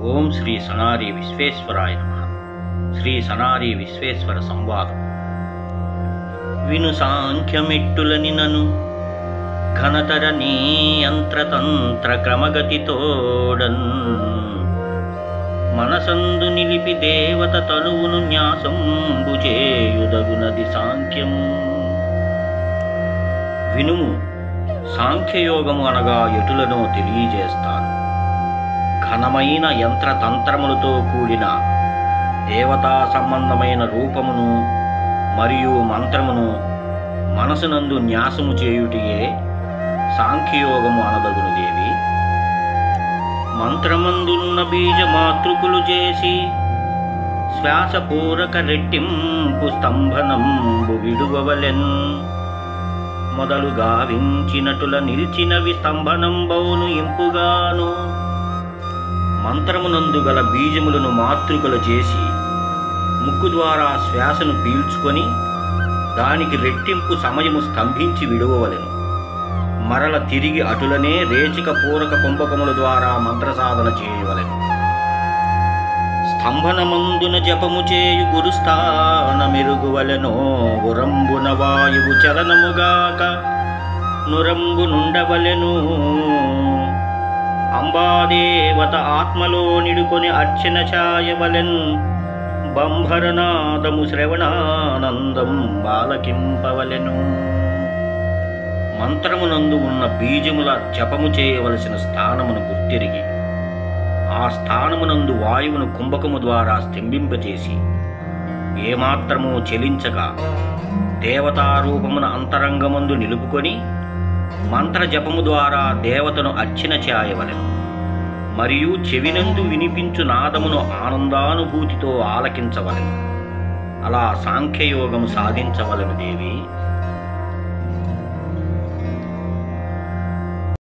ఓం శ్రీ సనారి విశ్వేశ్వరాయ నమః. శ్రీ సనారి విశ్వేశ్వర సంవాదం. విను సాంఖ్యమిట్టులని నను ఘనతర నీ యంత్రతంత్ర క్రమగతితోడన్ మనసందు నిలిపి దేవత తనువును న్యాసంబు చేయుదగునది సాంఖ్యము. వినుము, సాంఖ్యయోగము అనగా ఎటులనో తెలియజేస్తాను. ఘనమైన యంత్రతంత్రములతో కూడిన దేవతా సంబంధమైన రూపమును మరియు మంత్రమును మనసునందు న్యాసము చేయుటియే సాంఖ్యయోగము అనదగును దేవి. మంత్రమందున్న బీజ మాతృకులు చేసి శ్వాసపూరక రెట్టింపు స్తంభనంబు విడువవలెన్. మొదలు గావించినటుల నిలిచినవి స్తంభనంబౌను ఇంపుగాను. మంత్రమునందు గల బీజములను మాతృకలు చేసి ముక్కు ద్వారా శ్వాసను పీల్చుకొని దానికి రెట్టింపు సమయము స్తంభించి విడువవలెను. మరల తిరిగి అటులనే రేచిక పూరక కుంభకముల ద్వారా మంత్రసాధన చేయవలెను. స్తంభనమందున జపము చేయు గురుస్థాన మెరుగువలెనో. ఉరంబున వాయువు చలనముగాక నురంబు నుండవలెను. అంబాదేవత ఆత్మలో నిడుకొని అర్చన ఛాయవలెన్. బంభరనాదము శ్రవణానందం బాలకింపవలెను. మంత్రమునందు ఉన్న బీజముల జపము చేయవలసిన స్థానమును గుర్తిరిగి ఆ స్థానమునందు వాయువును కుంభకము ద్వారా స్తంభింపచేసి ఏమాత్రము చెలించక దేవతారూపమున అంతరంగమందు నిలుపుకొని మంత్రజపము ద్వారా దేవతను అర్చన చేయవలెను. మరియు చెవినందు వినిపించు నాదమును ఆనందానుభూతితో ఆలకించవలెను. అలా సాంఖ్యయోగము సాధించవలెను దేవి.